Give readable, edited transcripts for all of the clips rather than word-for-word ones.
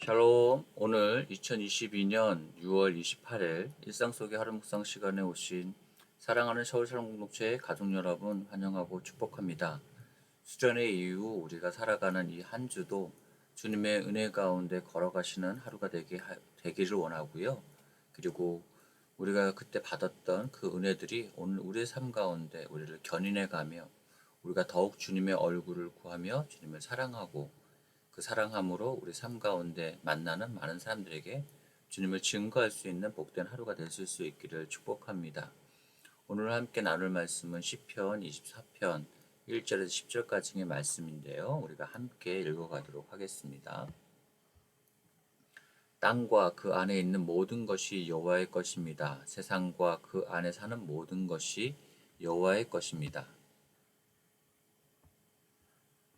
샬롬. 오늘 2022년 6월 28일 일상 속의 하루 묵상 시간에 오신 사랑하는 서울사랑 공동체의 가족 여러분 환영하고 축복합니다. 수련회 이후 우리가 살아가는 이 한 주도 주님의 은혜 가운데 걸어가시는 하루가 되기를 원하고요. 그리고 우리가 그때 받았던 그 은혜들이 오늘 우리의 삶 가운데 우리를 견인해 가며 우리가 더욱 주님의 얼굴을 구하며 주님을 사랑하고 그 사랑함으로 우리 삶 가운데 만나는 많은 사람들에게 주님을 증거할 수 있는 복된 하루가 되실 수 있기를 축복합니다. 오늘 함께 나눌 말씀은 시편 24편 1절에서 10절까지의 말씀인데요. 우리가 함께 읽어가도록 하겠습니다. 땅과 그 안에 있는 모든 것이 여호와의 것입니다. 세상과 그 안에 사는 모든 것이 여호와의 것입니다.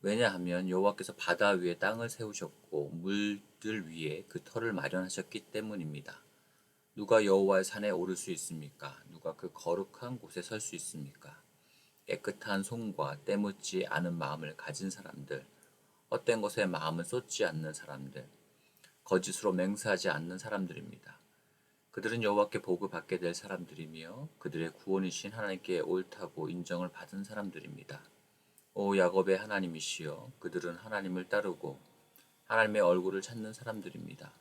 왜냐하면 여호와께서 바다 위에 땅을 세우셨고 물들 위에 그 터를 마련하셨기 때문입니다. 누가 여호와의 산에 오를 수 있습니까? 누가 그 거룩한 곳에 설 수 있습니까? 깨끗한 손과 때묻지 않은 마음을 가진 사람들, 헛된 것에 마음을 쏟지 않는 사람들, 거짓으로 맹세하지 않는 사람들입니다. 그들은 여호와께 복을 받게 될 사람들이며 그들의 구원이신 하나님께 옳다고 인정을 받은 사람들입니다. 오 야곱의 하나님이시여, 그들은 하나님을 따르고 하나님의 얼굴을 찾는 사람들입니다.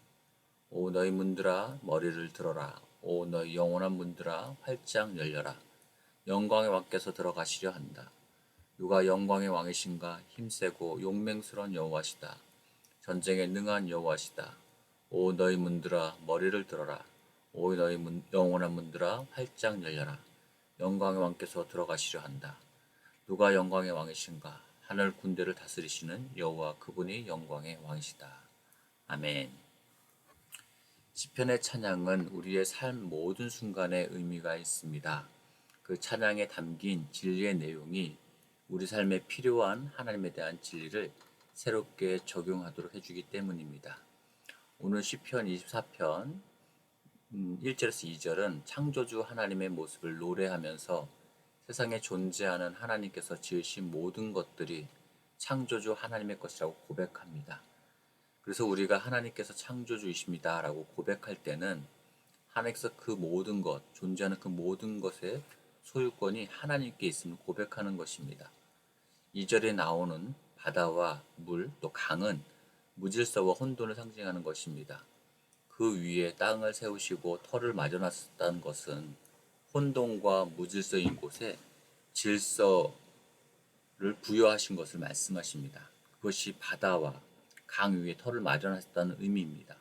오 너희 문들아 머리를 들어라. 오 너희 영원한 문들아 활짝 열려라. 영광의 왕께서 들어가시려 한다. 누가 영광의 왕이신가? 힘세고 용맹스러운 여호와시다. 전쟁에 능한 여호와시다. 오 너희 문들아 머리를 들어라. 오 너희 영원한 문들아 활짝 열려라. 영광의 왕께서 들어가시려 한다. 누가 영광의 왕이신가? 하늘 군대를 다스리시는 여호와, 그분이 영광의 왕이시다. 아멘. 시편의 찬양은 우리의 삶 모든 순간에 의미가 있습니다. 그 찬양에 담긴 진리의 내용이 우리 삶에 필요한 하나님에 대한 진리를 새롭게 적용하도록 해주기 때문입니다. 오늘 시편 24편 1절에서 2절은 창조주 하나님의 모습을 노래하면서 세상에 존재하는 하나님께서 지으신 모든 것들이 창조주 하나님의 것이라고 고백합니다. 그래서 우리가 하나님께서 창조주이십니다 라고 고백할 때는 하나님께서 그 모든 것, 존재하는 그 모든 것의 소유권이 하나님께 있음을 고백하는 것입니다. 2절에 나오는 바다와 물, 또 강은 무질서와 혼돈을 상징하는 것입니다. 그 위에 땅을 세우시고 터를 마련하셨다는 것은 혼돈과 무질서인 곳에 질서를 부여하신 것을 말씀하십니다. 그것이 바다와 강 위에 터를 마련하셨다는 의미입니다.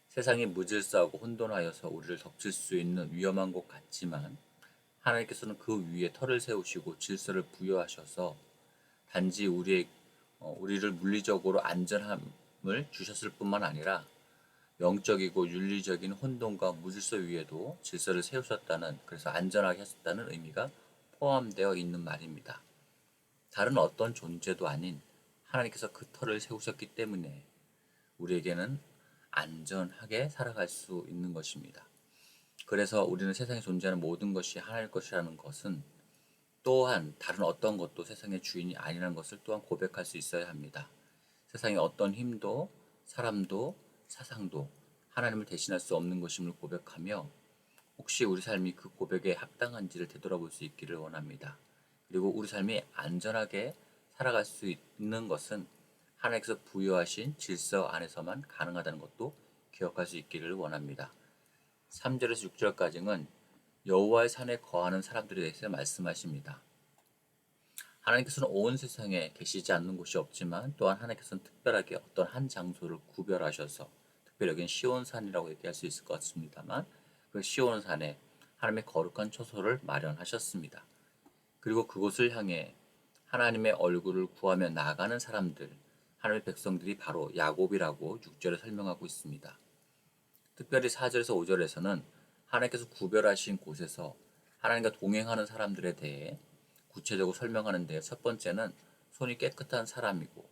세상이 무질서하고 혼돈하여서 우리를 덮칠 수 있는 위험한 곳 같지만 하나님께서는 그 위에 터를 세우시고 질서를 부여하셔서 단지 우리를 물리적으로 안전함을 주셨을 뿐만 아니라 영적이고 윤리적인 혼돈과 무질서 위에도 질서를 세우셨다는, 그래서 안전하게 하셨다는 의미가 포함되어 있는 말입니다. 다른 어떤 존재도 아닌 하나님께서 그 터를 세우셨기 때문에 우리에게는 안전하게 살아갈 수 있는 것입니다. 그래서 우리는 세상에 존재하는 모든 것이 하나님 것이라는 것은 또한 다른 어떤 것도 세상의 주인이 아니라는 것을 또한 고백할 수 있어야 합니다. 세상의 어떤 힘도 사람도 사상도 하나님을 대신할 수 없는 것임을 고백하며 혹시 우리 삶이 그 고백에 합당한지를 되돌아볼 수 있기를 원합니다. 그리고 우리 삶이 안전하게 살아갈 수 있는 것은 하나님께서 부여하신 질서 안에서만 가능하다는 것도 기억할 수 있기를 원합니다. 3절에서 6절까지는 여호와의 산에 거하는 사람들에 대해서 말씀하십니다. 하나님께서는 온 세상에 계시지 않는 곳이 없지만 또한 하나님께서는 특별하게 어떤 한 장소를 구별하셔서, 특별히 여기는 시온산이라고 얘기할 수 있을 것 같습니다만 그 시온산에 하나님의 거룩한 처소를 마련하셨습니다. 그리고 그곳을 향해 하나님의 얼굴을 구하며 나아가는 사람들, 하나님의 백성들이 바로 야곱이라고 6절에 설명하고 있습니다. 특별히 4절에서 5절에서는 하나님께서 구별하신 곳에서 하나님과 동행하는 사람들에 대해 구체적으로 설명하는데, 첫 번째는 손이 깨끗한 사람이고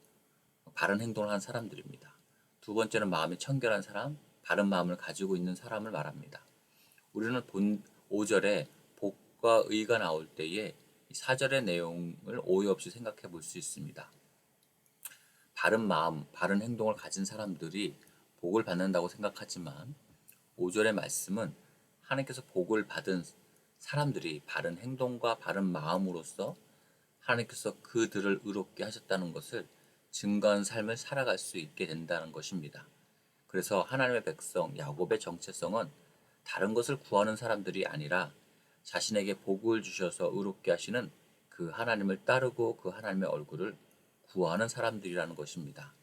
바른 행동을 한 사람들입니다. 두 번째는 마음이 청결한 사람, 바른 마음을 가지고 있는 사람을 말합니다. 우리는 5절에 복과 의가 나올 때에 4절의 내용을 오해 없이 생각해 볼 수 있습니다. 바른 마음, 바른 행동을 가진 사람들이 복을 받는다고 생각하지만 5절의 말씀은 하나님께서 복을 받은 사람들이 바른 행동과 바른 마음으로써 하나님께서 그들을 의롭게 하셨다는 것을 증거한 삶을 살아갈 수 있게 된다는 것입니다. 그래서 하나님의 백성 야곱의 정체성은 다른 것을 구하는 사람들이 아니라 자신에게 복을 주셔서 의롭게 하시는 그 하나님을 따르고 그 하나님의 얼굴을 구하는 사람들이라는 것입니다.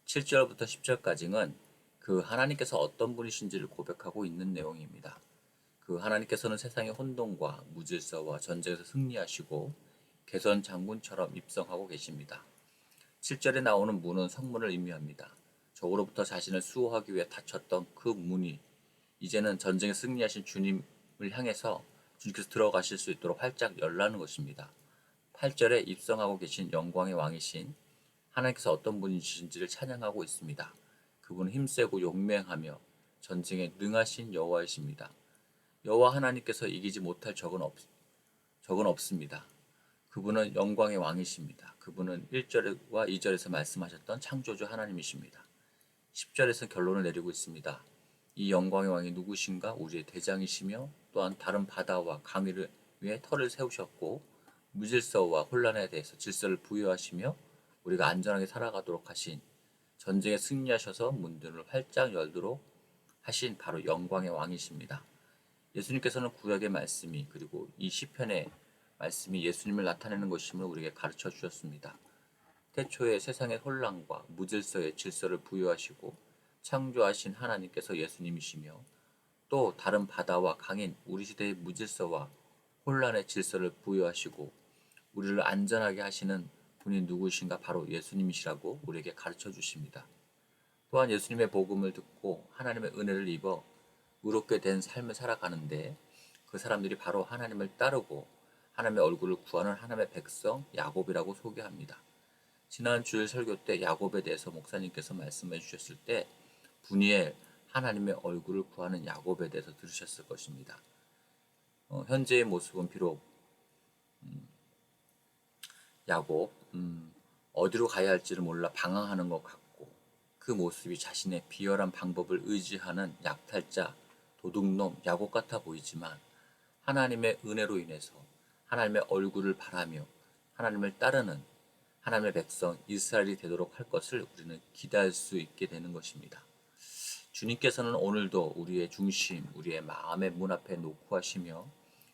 7절부터 10절까지는 그 하나님께서 어떤 분이신지를 고백하고 있는 내용입니다. 그 하나님께서는 세상의 혼돈과 무질서와 전쟁에서 승리하시고 개선 장군처럼 입성하고 계십니다. 7절에 나오는 문은 성문을 의미합니다. 적으로부터 자신을 수호하기 위해 닫혔던 그 문이 이제는 전쟁에 승리하신 주님을 향해서 주님께서 들어가실 수 있도록 활짝 열라는 것입니다. 8절에 입성하고 계신 영광의 왕이신 하나님께서 어떤 분이신지를 찬양하고 있습니다. 그분은 힘세고 용맹하며 전쟁에 능하신 여호와이십니다. 여호와 하나님께서 이기지 못할 적은 없습니다. 그분은 영광의 왕이십니다. 그분은 1절과 2절에서 말씀하셨던 창조주 하나님이십니다. 10절에서 결론을 내리고 있습니다. 이 영광의 왕이 누구신가? 우리의 대장이시며 또한 다른 바다와 강 위에 터를 세우셨고 무질서와 혼란에 대해서 질서를 부여하시며 우리가 안전하게 살아가도록 하신 전쟁에 승리하셔서 문들을 활짝 열도록 하신 바로 영광의 왕이십니다. 예수님께서는 구약의 말씀이 그리고 이 시편의 말씀이 예수님을 나타내는 것임을 우리에게 가르쳐 주셨습니다. 태초에 세상의 혼란과 무질서의 질서를 부여하시고 창조하신 하나님께서 예수님이시며 또 다른 바다와 강인 우리 시대의 무질서와 혼란의 질서를 부여하시고 우리를 안전하게 하시는 분이 누구신가? 바로 예수님이시라고 우리에게 가르쳐 주십니다. 또한 예수님의 복음을 듣고 하나님의 은혜를 입어 의롭게 된 삶을 살아가는데 그 사람들이 바로 하나님을 따르고 하나님의 얼굴을 구하는 하나님의 백성 야곱이라고 소개합니다. 지난 주일 설교 때 야곱에 대해서 목사님께서 말씀해 주셨을 때 분이엘 하나님의 얼굴을 구하는 야곱에 대해서 들으셨을 것입니다. 현재의 모습은 비록 야곱 어디로 가야 할지를 몰라 방황하는 것 같고 그 모습이 자신의 비열한 방법을 의지하는 약탈자, 도둑놈, 야곱 같아 보이지만 하나님의 은혜로 인해서 하나님의 얼굴을 바라며 하나님을 따르는 하나님의 백성 이스라엘이 되도록 할 것을 우리는 기대할 수 있게 되는 것입니다. 주님께서는 오늘도 우리의 중심, 우리의 마음의 문 앞에 놓고 하시며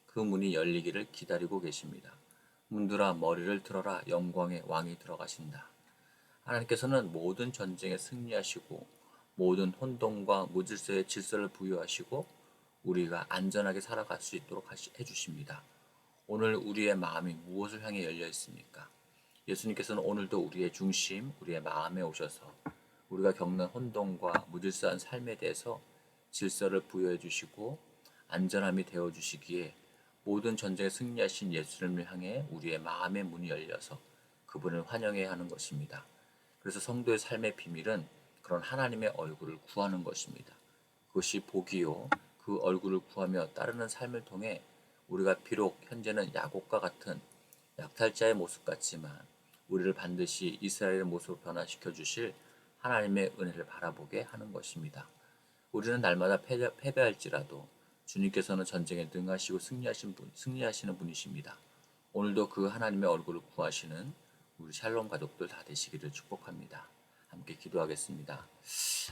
그 문이 열리기를 기다리고 계십니다. 문들아 머리를 들어라 영광의 왕이 들어가신다. 하나님께서는 모든 전쟁에 승리하시고 모든 혼돈과 무질서의 질서를 부여하시고 우리가 안전하게 살아갈 수 있도록 해주십니다. 오늘 우리의 마음이 무엇을 향해 열려 있습니까? 예수님께서는 오늘도 우리의 중심, 우리의 마음에 오셔서 우리가 겪는 혼돈과 무질서한 삶에 대해서 질서를 부여해 주시고 안전함이 되어 주시기에 모든 전쟁에 승리하신 예수님을 향해 우리의 마음의 문이 열려서 그분을 환영해야 하는 것입니다. 그래서 성도의 삶의 비밀은 그런 하나님의 얼굴을 구하는 것입니다. 그것이 복이요. 그 얼굴을 구하며 따르는 삶을 통해 우리가 비록 현재는 야곱과 같은 약탈자의 모습 같지만 우리를 반드시 이스라엘의 모습으로 변화시켜 주실 하나님의 은혜를 바라보게 하는 것입니다. 우리는 날마다 패배할지라도 주님께서는 전쟁에 능하시고 승리하시는 분이십니다. 오늘도 그 하나님의 얼굴을 구하시는 우리 샬롬 가족들 다 되시기를 축복합니다. 함께 기도하겠습니다.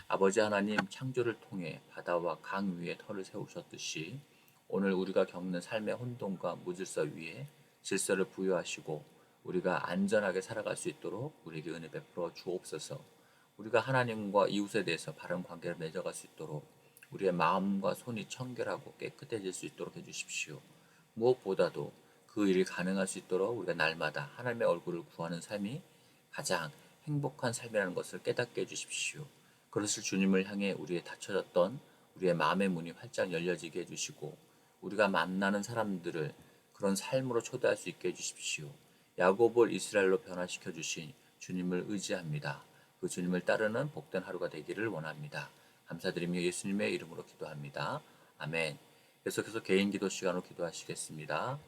아버지 하나님, 창조를 통해 바다와 강 위에 터를 세우셨듯이 오늘 우리가 겪는 삶의 혼돈과 무질서 위에 질서를 부여하시고 우리가 안전하게 살아갈 수 있도록 우리에게 은혜 베풀어 주옵소서. 우리가 하나님과 이웃에 대해서 바른 관계를 맺어갈 수 있도록 우리의 마음과 손이 청결하고 깨끗해질 수 있도록 해주십시오. 무엇보다도 그 일이 가능할 수 있도록 우리가 날마다 하나님의 얼굴을 구하는 삶이 가장 행복한 삶이라는 것을 깨닫게 해주십시오. 그것을 주님을 향해 우리의 닫혀졌던 우리의 마음의 문이 활짝 열려지게 해주시고 우리가 만나는 사람들을 그런 삶으로 초대할 수 있게 해주십시오. 야곱을 이스라엘로 변화시켜 주신 주님을 의지합니다. 그 주님을 따르는 복된 하루가 되기를 원합니다. 감사드리며 예수님의 이름으로 기도합니다. 아멘. 계속해서 개인 기도 시간으로 기도하시겠습니다.